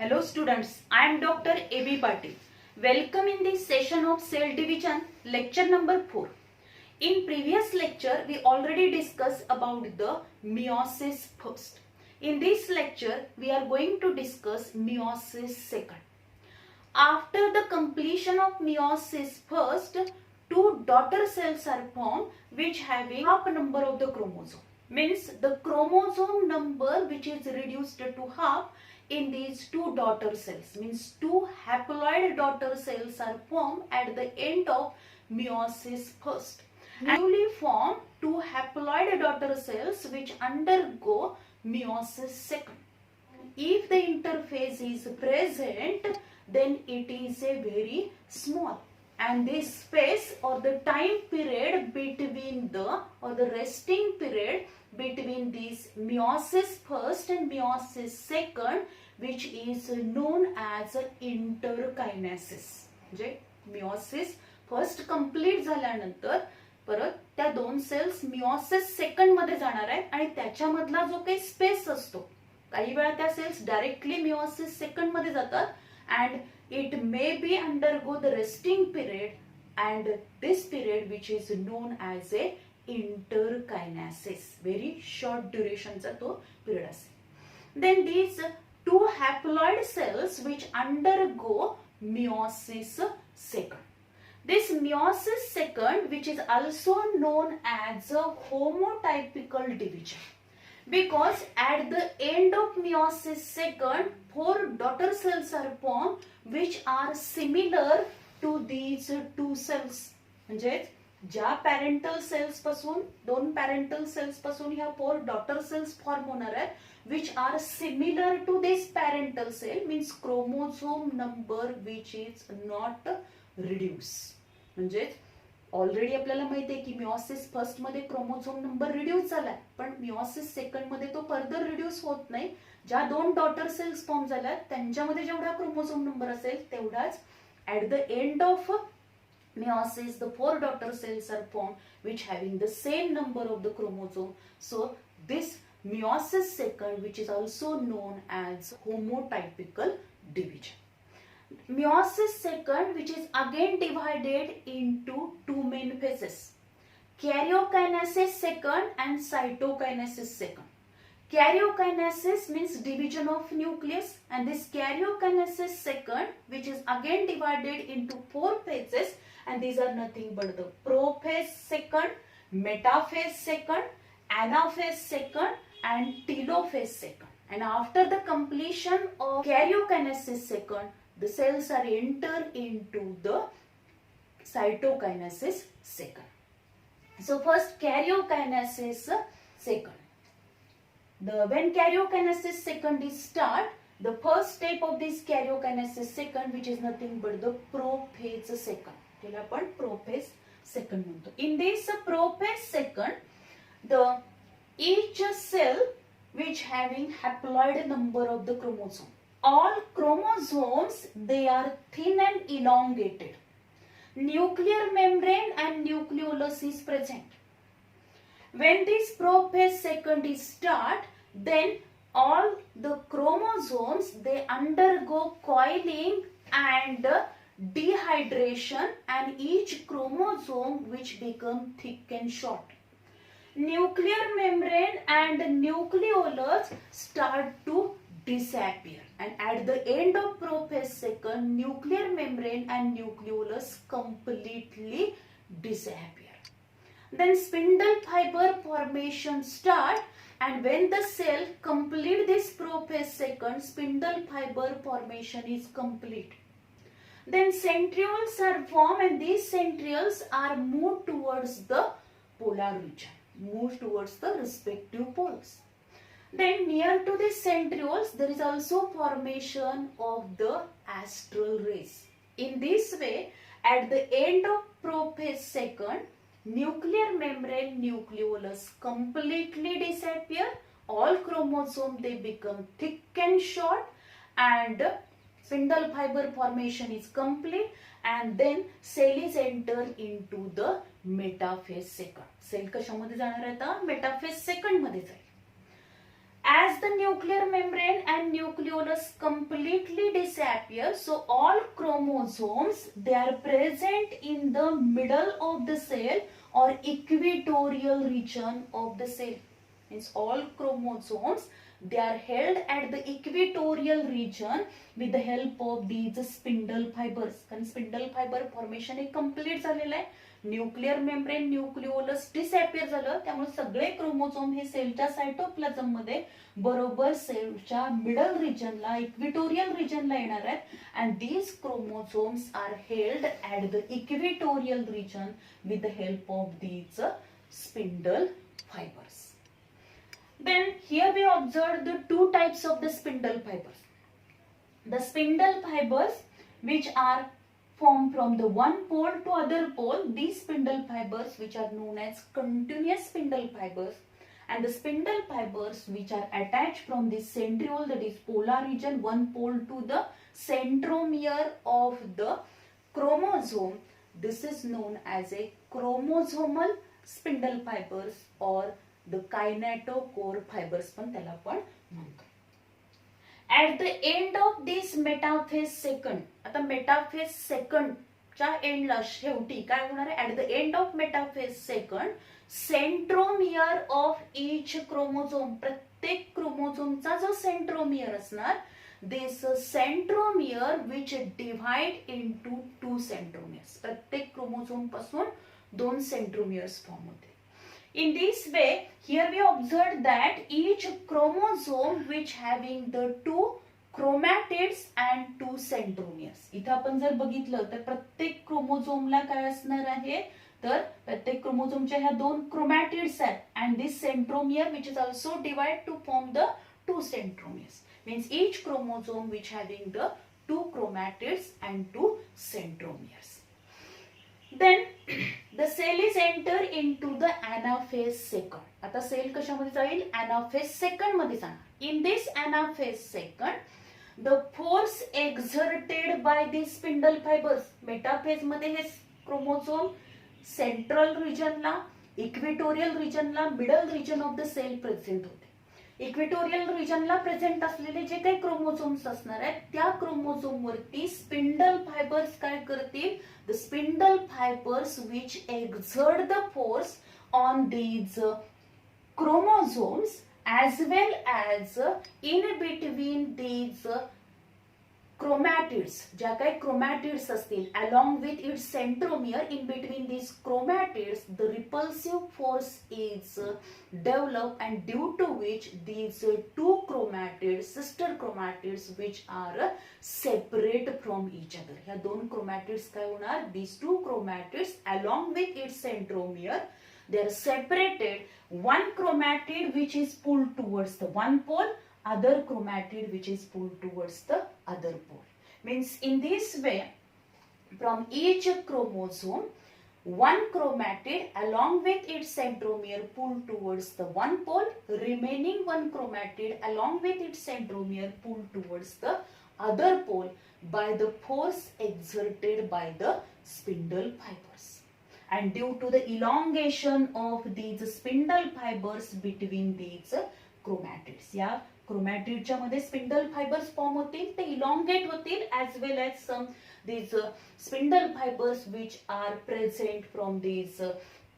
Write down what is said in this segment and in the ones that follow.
Hello students, I am Dr. A.B. Patil. Welcome in this session of cell division, lecture number 4. In previous lecture, we already discussed about the meiosis first. In this lecture, we are going to discuss meiosis second. After the completion of meiosis first, two daughter cells are formed which having half number of the chromosome. Means the chromosome number which is reduced to half in these two daughter cells. Means two haploid daughter cells are formed at the end of meiosis first. Newly formed two haploid daughter cells which undergo meiosis second. If the interphase is present, then it is a very small, and this space or the time period between the resting period between this meiosis first and meiosis second, which is known as interkinesis. म्हणजे meiosis first complete झाल्यानंतर परत त्या दोन sales meiosis second मध्ये जाणार आहेत आणि त्याच्यामधला जो काही स्पेस असतो, काही वेळा त्या सेल्स डायरेक्टली meiosis second मध्ये जातात and it may be undergo the resting period, and this period which is known as a interkinesis, very short duration चा तो period असेल. Then these two haploid cells which undergo meiosis second. This meiosis second, which is also known as a homotypical division, because at the end of meiosis second, four daughter cells are formed which are similar to these two cells. म्हणजे ज्या parental sales पासून दोन parental sales पासून ह्या four daughter cells form होणार आहेत which are similar to this parental cell, means chromosome number which is not reduced. म्हणजे already आपल्याला माहिती आहे की मिओसिस फर्स्ट मध्ये क्रोमोझोम नंबर रिड्यूस झालाय, पण मिओसिस सेकंड मध्ये तो फर्दर रिड्यूस होत नाही. ज्या दोन डॉटर सेल्स फॉर्म झाल्यात त्यांच्यामध्ये जेवढा क्रोमोझोम नंबर असेल तेवढाच at the end of meiosis the four daughter cells are formed which having the same number of the chromosome. So this meiosis second, which is also known as homotypical division. Meiosis second, which is again divided into two main phases, karyokinesis second and cytokinesis second. Karyokinesis means division of nucleus, and this karyokinesis second, which is again divided into four phases, and these are nothing but the prophase second, metaphase second, anaphase second, and telophase second. And after the completion of karyokinesis second, the cells are entered into the cytokinesis second. So first karyokinesis second. When karyokinesis second is start, the first step of this karyokinesis second, which is nothing but the prophase second. त्याला आपण prophase second म्हणतो. In this prophase second, each cell which having haploid number of the chromosome. All chromosomes, they are thin and elongated. Nuclear membrane and nucleolus is present. When this prophase second is start, then all the chromosomes, they undergo coiling and dehydration, and each chromosome which become thick and short. Nuclear membrane and nucleolus start to disappear, and at the end of prophase second, nuclear membrane and nucleolus completely disappear. Then spindle fiber formation start, and when the cell complete this prophase second, spindle fiber formation is complete. Then centrioles are formed, and these centrioles are moved towards the polar region, moved towards the respective poles. Then near to the centrioles, there is also formation of the astral rays. In this way, at the end of prophase second, nuclear membrane nucleolus completely disappear. All chromosomes, they become thick and short, and spindle fiber formation is complete, and then cell is entered into the metaphase second. Cell कशामध्ये जाणार आहे आता? Metaphase second मध्ये जाईल. As the nuclear membrane and nucleolus completely disappear, so all chromosomes, they are present in the middle of the cell or equatorial region of the cell. Means all chromosomes, they are held at the equatorial region with the help of these spindle fibers. कारण spindle fiber formation हे complete झालेलं आहे. Nuclear membrane nucleolus disappear झालं, त्यामुळे सगळे chromosome हे सेलच्या cytoplasm मध्ये बरोबर सेलच्या मिडल रिजनला इक्विटोरियल रिजनला येणार आहेत. And these chromosomes are held at the equatorial region with the help of these spindle fibers. Then here we observe the two types of the spindle fibers. The spindle fibers which are formed from the one pole to other pole, these spindle fibers which are known as continuous spindle fibers, and the spindle fibers which are attached from the centriole, that is polar region, one pole to the centromere of the chromosome, this is known as a chromosomal spindle fibers or the kinetochore fibers पण त्याला आपण म्हणतो. At the end of this metaphase second, आता metaphase second च्या एंडला शेवटी काय होणार आहे? At the end of metaphase second, centromere of each chromosome, प्रत्येक क्रोमोझोमचा जो सेंट्रोमियर असणार, this centromere which divide into two centromeres, प्रत्येक क्रोमोझोम पासून दोन सेंट्रोमियर्स फॉर्म होते. In this way, here we observed that each chromosome which having the two chromatids and two centromeres. इथे आपण जर बघितलं तर प्रत्येक क्रोमोझोमला काय असणार आहे, तर प्रत्येक क्रोमोझोमच्या ह्या दोन क्रोमॅटिड्स आहेत and this centromere which is also divide to form the two centromeres. Means each chromosome which having the two chromatids and two centromeres. Then the cell is enter into the anaphase second. आता cell कशामध्ये जाईल? anaphase second मध्ये जाणार. In this anaphase second, the force exerted by these spindle fibers, metaphase मध्ये हे chromosome central रिजनला, equatorial रिजनला, middle region of the cell present होते. इक्वेटोरियल रिजनला प्रेझेंट असलेले जे काही क्रोमोझोम्स असणार आहेत, त्या क्रोमोझोम वरती स्पिंडल फायबर्स काय करतील? The spindle fibres which exert the force on these chromosomes as well as in between these chromatids, ज्या काही chromatids असतील, along with its centromere, in between these chromatids the repulsive force is developed, and due to which these two chromatids, sister chromatids, which are separate from each other, ह्या दोन chromatids काय होणार? These two chromatids along with its centromere, they are separated. One chromatid which is pulled towards the one pole, other chromatid which is pulled towards the other pole. Means in this way, from each chromosome, one chromatid along with its centromere pulled towards the one pole, remaining one chromatid along with its centromere pulled towards the other pole by the force exerted by the spindle fibers. And due to the elongation of these spindle fibers between these chromatids, या क्रोमॅटिडच्या मध्ये spindle fibres form होतील, ते elongate होतील, as well as some these spindle fibers which are present from these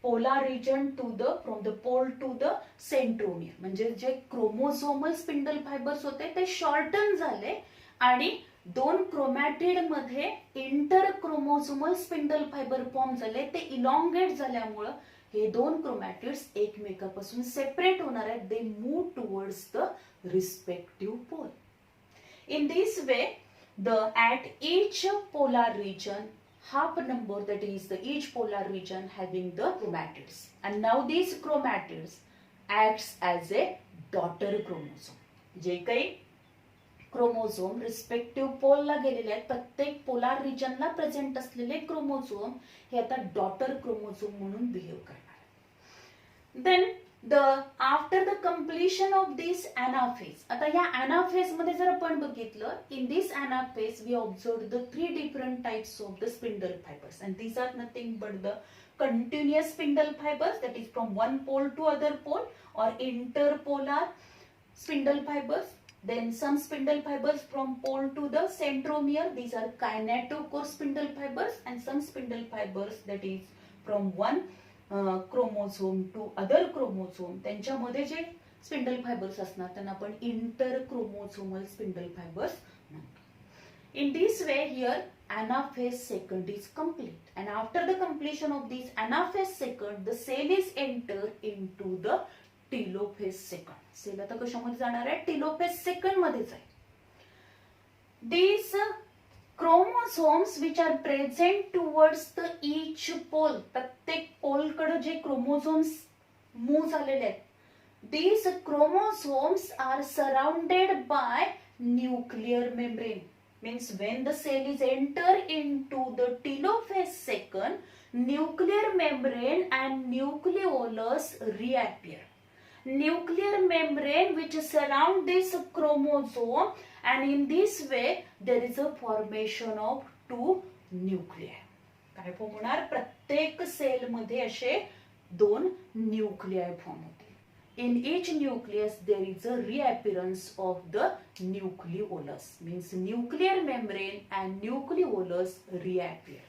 polar region to the from the pole to the centromere. म्हणजे जे chromosomal spindle fibres होते ते shorten झाले आणि दोन क्रोमॅटिड मध्ये inter chromosomal spindle fibre form झाले, ते elongate झाल्यामुळे हे दोन क्रोमॅटिड्स एकमेकापासून सेपरेट होणार आहेत. They move towards the respective pole. In this way at each polar region, half number, that is the each polar region having the chromatids, and now these chromatids acts as a daughter chromosome. जे काही chromosome respective पोलला गेलेले आहेत, प्रत्येक polar रिजनला present असलेले chromosome हे आता डॉटर क्रोमोझोम म्हणून बिहेव करणार. Then after the completion of this anaphase, आता या anaphase मध्ये जर आपण बघितलं, in this anaphase we observe the three different types of the spindle fibres, and these are nothing but the continuous spindle fibers, that is from one pole to other pole, or interpolar spindle fibers. Then some spindle fibers from pole to the centromere. These are kinetochore spindle fibers, and some spindle fibers that is from one chromosome to other chromosome. त्यांच्यामध्ये जे spindle fibres असणार त्यांना आपण इंटरक्रोमोसोमल spindle fibres म्हणतो. In this way, here anaphase second is complete, and after the completion of this anaphase second, the cell is entered into the telophase second. Cell आता कशामध्ये जाणार आहे? telophase second मध्येच आहे. These chromosomes which are present towards the each pole, प्रत्येक पोल कडे जे chromosomes move झालेले आहेत, these chromosomes are surrounded by nuclear membrane. Means when the cell is entered into the telophase second, nuclear membrane and nucleolus reappear. Nuclear membrane which surround this chromosome, and in this way there is a formation of two nuclei. काय form होणार? प्रत्येक cell मध्ये असे दोन nuclei form होतील. In each nucleus there is a reappearance of the nucleolus. Means nuclear membrane and nucleolus reappear.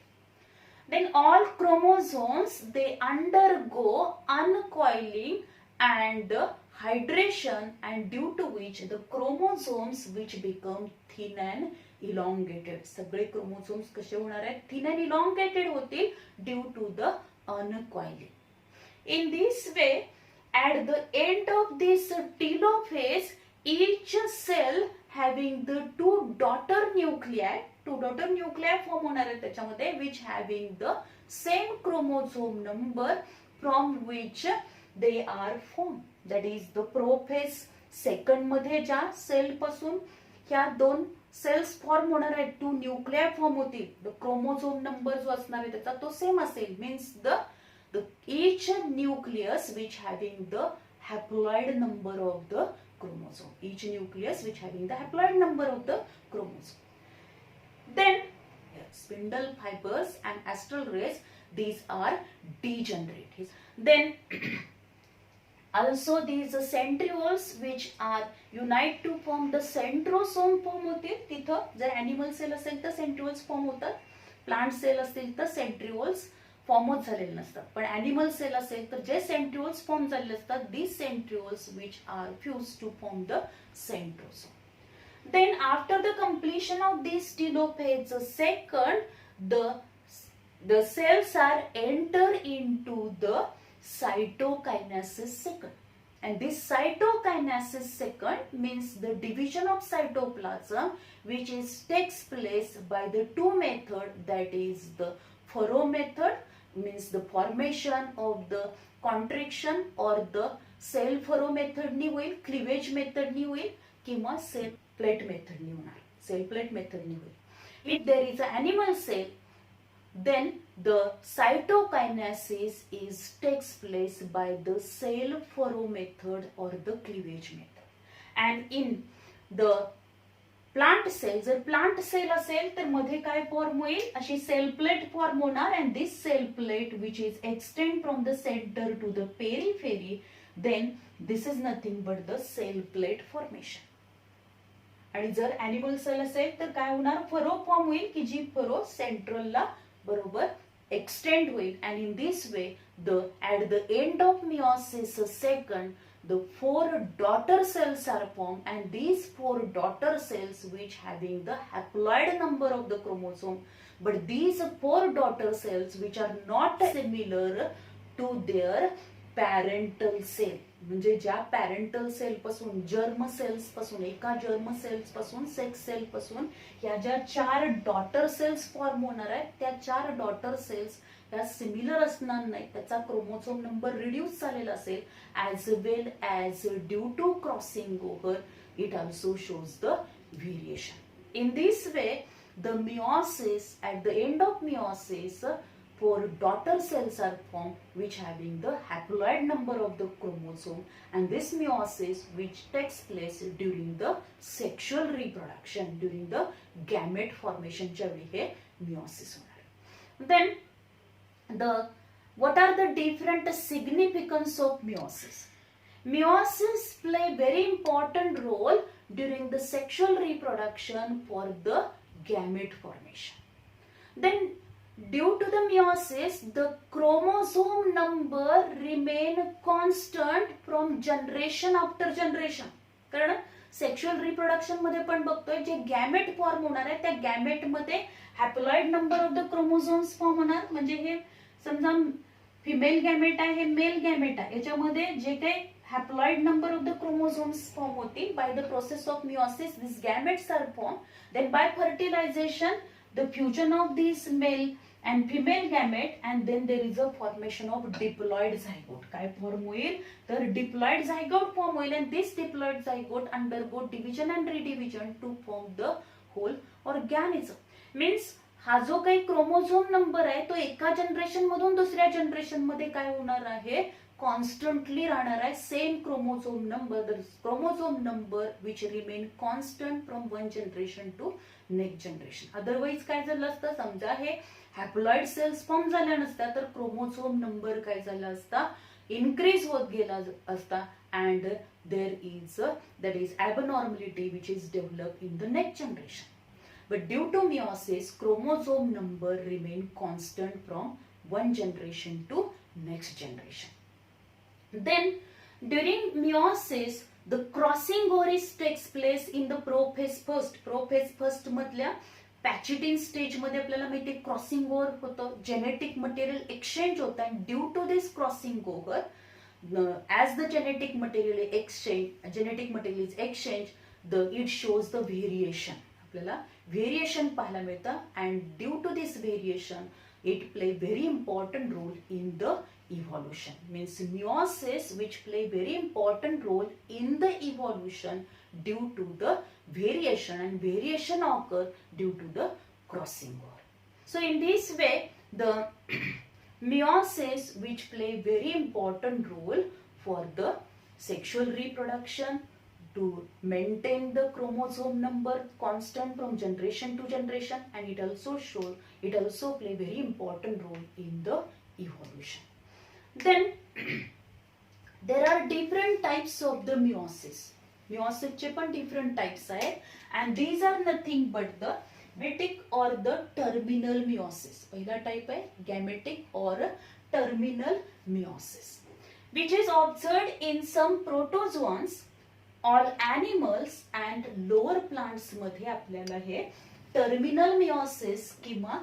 Then all chromosomes they undergo uncoiling and hydration, and due to which the chromosomes which become thin and elongated. सगळे chromosomes कसे होणार आहेत? Thin and elongated होतील due to the uncoiling. In this way, at the end of this telophase, each cell having the two daughter nuclei form होणार आहेत त्याच्यामध्ये, which having the same chromosome number from which they are formed. That is the prophase second मध्ये ज्या cell पासून ह्या दोन cells form होणार आहेत, टू न्यूक्लियाय फॉर्म होतील, द क्रोमोझोम नंबर जो असणार आहे त्याचा तो सेम असेल. Means each nucleus which having the haploid number of the chromosome. Each nucleus which having the haploid number of the chromosome. Then spindle fibers and astral rays, these are degenerate. Then also these centrioles which are unite to form the centrosome form होतील. तिथं जर animal cell असेल तर centrioles form होतात, plant cell असतील तर centrioles फॉर्मच झालेले नसतात. पण ॲनिमल सेल असेल तर जे सेंट्रिओल्स फॉर्म झालेले असतात, these centrioles which are fused to form the centrosome. Then after the completion of this telophase second, the cells are enter into the cytokinesis second. And this cytokinesis second means the division of cytoplasm which takes place by the two method, that is the furrow method, means the formation of the contraction, or the cell furrow method नी होईल, cleavage method नी होईल, किंवा cell plate method नी होणार. Cell plate method नी होईल. If there is an animal cell, then the cytokinesis takes place by the cell furrow method or the cleavage method. And in the plant cell, जर plant cell असेल तर मध्ये काय form होईल? अशी cell plate form होणार, and this cell plate which is extend from the centre to the periphery, then this is nothing but the cell plate formation. आणि जर ॲनिमल सेल असेल तर काय होणार? फरो फॉर्म होईल की जी फरो सेंट्रलला बरोबर एक्सटेंड होईल. And in this way at the end of meiosis second, the four daughter cells are formed, and these four daughter cells which having the haploid number of the chromosome, but these four daughter cells which are not similar to their parental cell. म्हणजे ज्या parental cell पासून, germ cells पासून, एका germ cells पासून, sex cell पासून या ज्या चार डॉटर सेल्स फॉर्म होणार आहेत, त्या चार डॉटर सेल्स त्या सिमिलर असणार नाही, त्याचा क्रोमोझोम नंबर रिड्यूस झालेला असेल, as well as due to crossing over it also shows the variation. In this way the meiosis, at the end of meiosis, four daughter cells are formed which having the haploid number of the chromosome, and this meiosis which takes place during the sexual reproduction, during the gamete formation च्या वेळी हे meiosis होणार. Then what are the different significance of meiosis? Meiosis play very important role during the sexual reproduction for the gamete formation. Then due to the meiosis, the chromosome number remain constant from generation after generation. कारण sexual reproduction मध्ये पण बघतोय जे gamete form होणार आहे त्या gamete मध्ये haploid number of the chromosomes form होणार. म्हणजे हे समजा फिमेल गॅमेट आहे, हे मेल गॅमेट आहे, याच्यामध्ये जे काही haploid number of the chromosomes form होतील. By the process of meiosis these gametes are formed. Then by fertilization the fusion of these male and female gamete, and then there is a formation of diploid zygote. काय form होईल तर diploid zygote form होईल, and this diploid zygote undergo division and redivision to form the whole organism. Means हा जो काही chromosome number आहे तो एका जनरेशन मधून दुसऱ्या जनरेशन मध्ये काय होणार आहे, कॉन्स्टंटली राहणार आहे. Same chromosome number, the chromosome number which remain constant from one generation to next generation. Otherwise काय झालं असतं, समजा हे हॅप्लॉइड सेल्स फॉर्म झाल्या नसत्या तर क्रोमोझोम नंबर काय झाला असता, इन्क्रीज होत गेला असता, and there is that is abnormality which is develop in the next generation. But due to meiosis, chromosome number remain constant from one generation to next generation. Then during meiosis, the crossing ovaries takes place in the prophase first. Prophase first मधल्या पॅचिटिन stage मध्ये आपल्याला माहिती आहे crossing over होतं, genetic material exchange होतं, आणि due to this crossing over as the genetic material is exchanged, it shows the variation. आपल्याला variation पाहायला मिळतं, and due to this variation it play very important role in the evolution. Means meiosis which play very important role in the evolution due to the variation, and variation occur due to the crossing over. So in this way the meiosis which play very important role for the sexual reproduction, to maintain the chromosome number constant from generation to generation, and it also play very important role in the evolution. Then there are different types of the meiosis. Meiosis चे पण different types आहेत, and these are nothing but the gametic or the terminal meiosis. पहिला type आहे gametic or terminal meiosis, which is observed in some protozoans, all animals and lower plants मध्ये आपल्याला हे terminal meiosis किंवा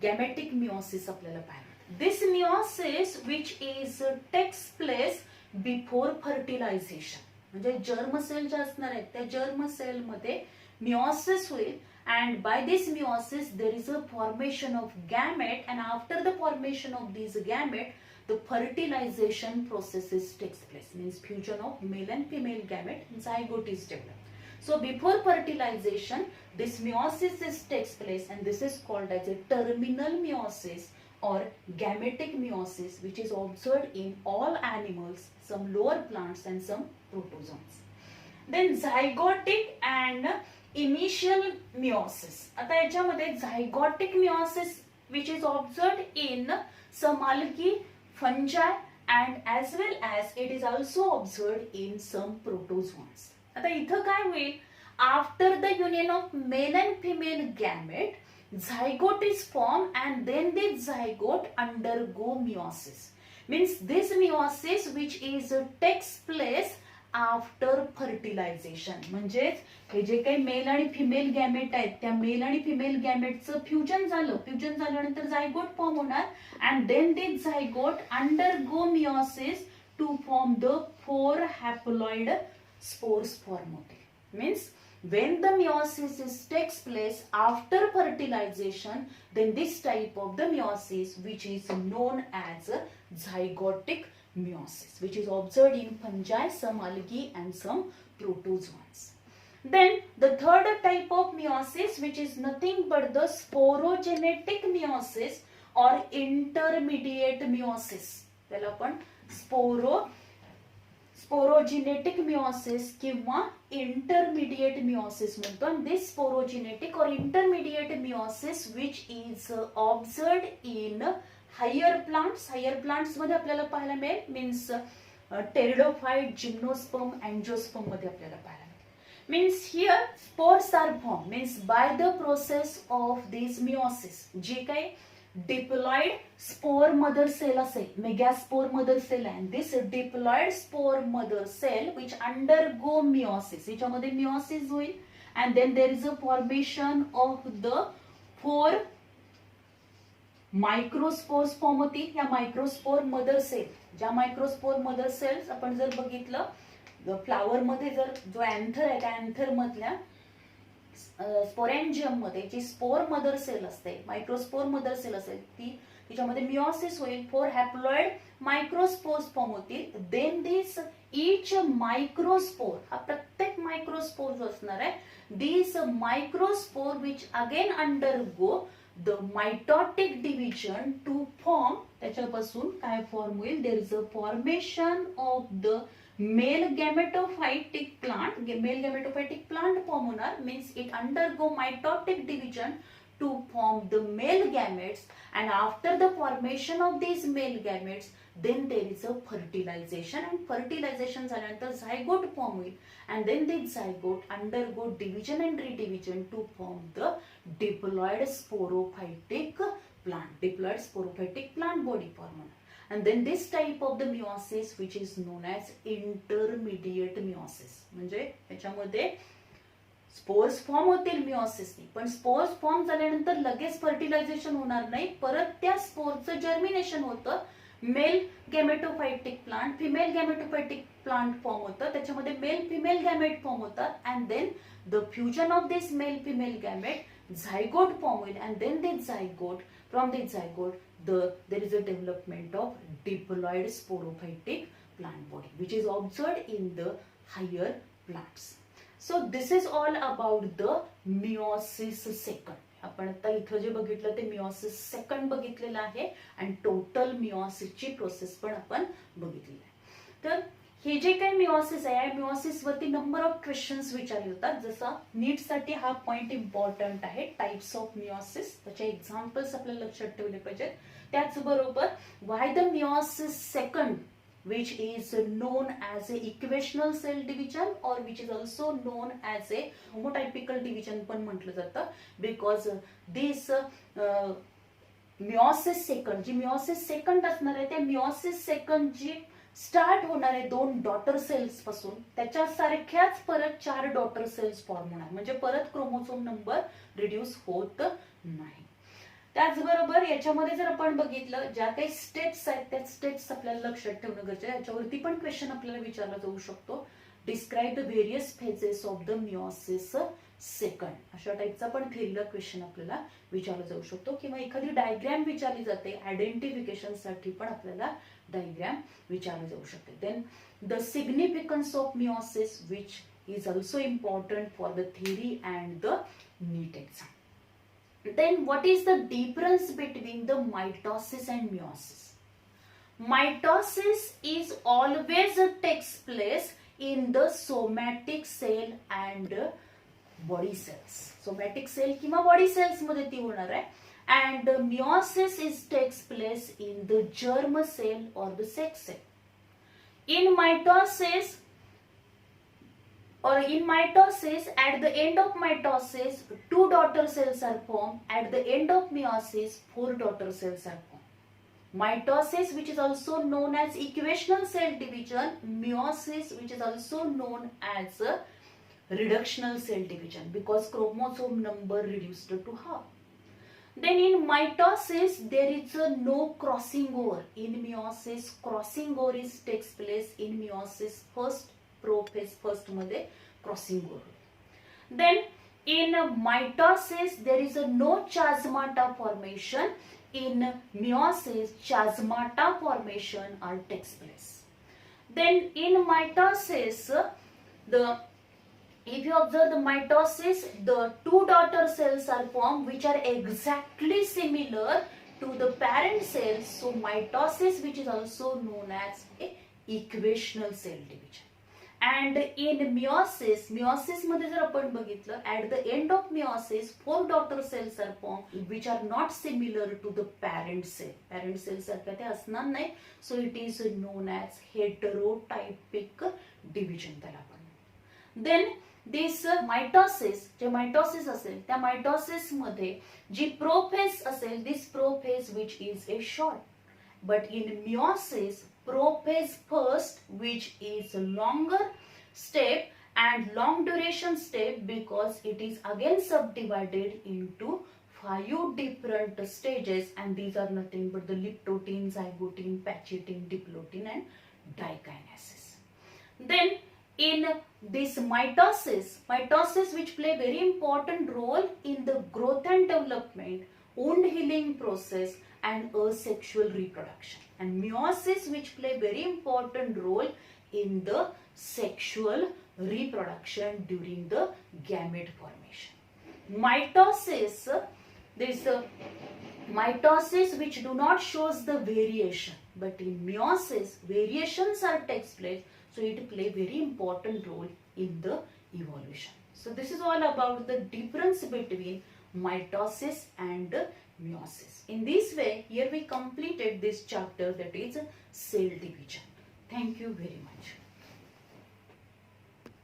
गॅमेटिक meiosis आपल्याला पाहायला. This meiosis which is takes place before fertilisation. म्हणजे germ cell ज्या असणार आहेत त्या जर्म सेल मध्ये मिओसिस होईल, and by this meiosis there is a formation of gamete, and after the formation of these gamete the fertilization processes takes place. Means fusion of male and female gamete, zygote is developed. So before fertilization this meiosis takes place, and this is called as a terminal meiosis or gametic meiosis, which is observed in all animals, some lower plants and some protozoans. Then zygotic and initial meiosis. आता याच्यामध्ये zygotic meiosis which is observed in some algae, fungi, and as well as it is also observed in some protozoans. आता इथं काय होईल, after the union of male and female gamete zygote is formed, and then this zygote undergo meiosis. Means this meiosis which is takes place after fertilisation. म्हणजेच हे जे काही mail आणि female gamete आहेत त्या मेल आणि फिमेल गॅमेटचं fusion झालं, fusion झाल्यानंतर झायगोट फॉर्म होणार, and then this zygote undergo meiosis to form the 4 haploid spores form होते. Means when the meiosis takes place after fertilization, then this type of the meiosis which is known as zygotic meiosis, which is observed in fungi, some algae and some protozoans. Then the third type of meiosis, which is nothing but the sporogenetic meiosis or intermediate meiosis. त्याला आपण sporogenetic meiosis किंवा intermediate meiosis म्हणतो. And this sporogenetic or intermediate meiosis which is observed in higher plants. Higher plants मध्ये आपल्याला पाहायला मिळेल. Means pteridophyte, gymnosperm, angiosperm मध्ये आपल्याला पाहायला मिळते. Means here spores are form means by the process of this meiosis. जे काही डिप्लॉइड स्पोर मदर सेल असेल, मेगास्पोर मदर सेल आहे, this diploid spore mother cell which undergo meiosis. याच्यामध्ये meiosis होईल and then there is a formation of the 4 मायक्रोस्पोर्स form होतील. या microspore mother cell, ज्या microspore mother cells आपण जर बघितलं फ्लावर मध्ये, जर जो अँथर आहे त्या अँथर मधल्या स्पोरॅन्जियम मध्ये जी स्पोर मदर सेल असते, मायक्रोस्पोर मदर सेल असेल, ती तिच्यामध्ये मिओसिस होईल. 4 हॅप्लॉइड मायक्रोस्पोर्स फॉर्म होतील. देन दिस इच मायक्रोस्पोर, हा प्रत्येक मायक्रोस्पोर जो असणार आहे, this microspore which again undergo the mitotic division to form. त्याच्यापासून काय फॉर्म होईल, there is a formation of the mail gametophytic plant. Mail gametophytic plant form होणार. Means it undergo mitotic division to form the male gametes, and after the formation of these male gametes then there is a fertilization, and fertilization झाल्यानंतर zygote form होईल, and then this zygote undergo division and redivision to form the diploid sporophytic plant. Diploid sporophytic plant body form होणार. And then this type of the meiosis which is known as intermediate meiosis. म्हणजे याच्यामध्ये spores form होतील मिओसिसनी, पण spores form झाल्यानंतर लगेच fertilisation होणार नाही. परत त्या स्पोरचं जर्मिनेशन होतं. Male gametophytic plant, female gametophytic plant form होतं. त्याच्यामध्ये मेल फिमेल गॅमेट फॉर्म होतात. And then the fusion of this male female gamete, zygote form होईल. And then this zygote, from this zygote there is a development of diploid sporophytic plant body which is observed in the higher plants. So this is all about the meiosis second. आपण आता इथं जे बघितलं ते meiosis second बघितलेलं आहे आणि total मिओसिसची process पण आपण बघितली आहे. तर हे जे काही मिओसिस आहे, मिओसिस वरती नंबर ऑफ क्वेश्चन्स विचारले होतात. जसं नीट साठी हा पॉइंट इम्पॉर्टंट आहे, टाइप्स ऑफ मिओसिस, त्याचे एक्झाम्पल्स आपल्याला लक्षात ठेवले पाहिजेत. त्याचबरोबर why the meiosis second which is known as a equational cell division or which is also known as a homotypical division पण म्हटलं जातं, because this meiosis second, ji meiosis second असणार आहे, त्या meiosis second जी स्टार्ट होणार आहे 2 daughter cells पासून, त्याच्या सारख्याच परत 4 डॉटर सेल्स फॉर्म होणार. म्हणजे परत क्रोमोसोम नंबर रिड्यूस होत नाही. त्याचबरोबर याच्यामध्ये जर आपण बघितलं, ज्या काही स्टेप्स आहेत त्या स्टेप्स आपल्याला लक्षात ठेवणं गरजेचं आहे. याच्यावरती पण क्वेश्चन आपल्याला विचारला जाऊ शकतो. Describe the various phases of the meiosis second, अशा टाइपचा पण थेरीला क्वेश्चन आपल्याला विचारला जाऊ शकतो. किंवा एखादी डायग्रॅम विचारली जाते, आयडेंटिफिकेशन साठी पण आपल्याला डायग्रॅम विचारली जाऊ शकते. Then the significance of meiosis which is also important for the theory and the NEET exam. Then what is the difference between the mitosis and meiosis? Mitosis is always takes place in the somatic cell and body cells. Somatic cell किंवा body cells मध्ये ती होणार आहे. And the meiosis is takes place in the germ cell or the sex cell. In mitosis, at the end of mitosis 2 daughter cells are formed. At the end of meiosis 4 daughter cells are formed. Mitosis, which is also known as equational cell division. Meiosis, which is also known as a reductional cell division, because chromosome number reduced to half. Then in mitosis there is no crossing over. In meiosis crossing over takes place in meiosis first prophase first मध्ये crossing over. Then in mitosis there is no chiasmata formation. In meiosis chiasmata formation are takes place. Then in mitosis if you observe the mitosis, the 2 daughter cells are formed which are exactly similar to the parent cells. So mitosis, which is also known as a equational cell division. And in meiosis मध्ये जर आपण बघितलं, at the end of meiosis 4 daughter cells are form which are not similar to the parent cell सारख्या ते असणार नाही. So it is known as heterotypic division त्याला आपण. देन दिस मायटोसिस, जे मायटोसिस असेल त्या मायटोसिस मध्ये जी प्रोफेज असेल, this prophase which is a short, but in meiosis prophase first, which is a longer step and long duration step because it is again subdivided into 5 different stages, and these are nothing but the liptotin, zygotin, pachytin, diplotin and dikinesis. Then in this mitosis which play very important role in the growth and development, wound healing process and asexual reproduction, and meiosis which play very important role in the sexual reproduction during the gamete formation. Mitosis, this mitosis which do not shows the variation, but in meiosis variations are takes place, so it play very important role in the evolution. So this is all about the difference between mitosis and meiosis. In this way, here we completed this chapter, that is cell division. Thank you very much.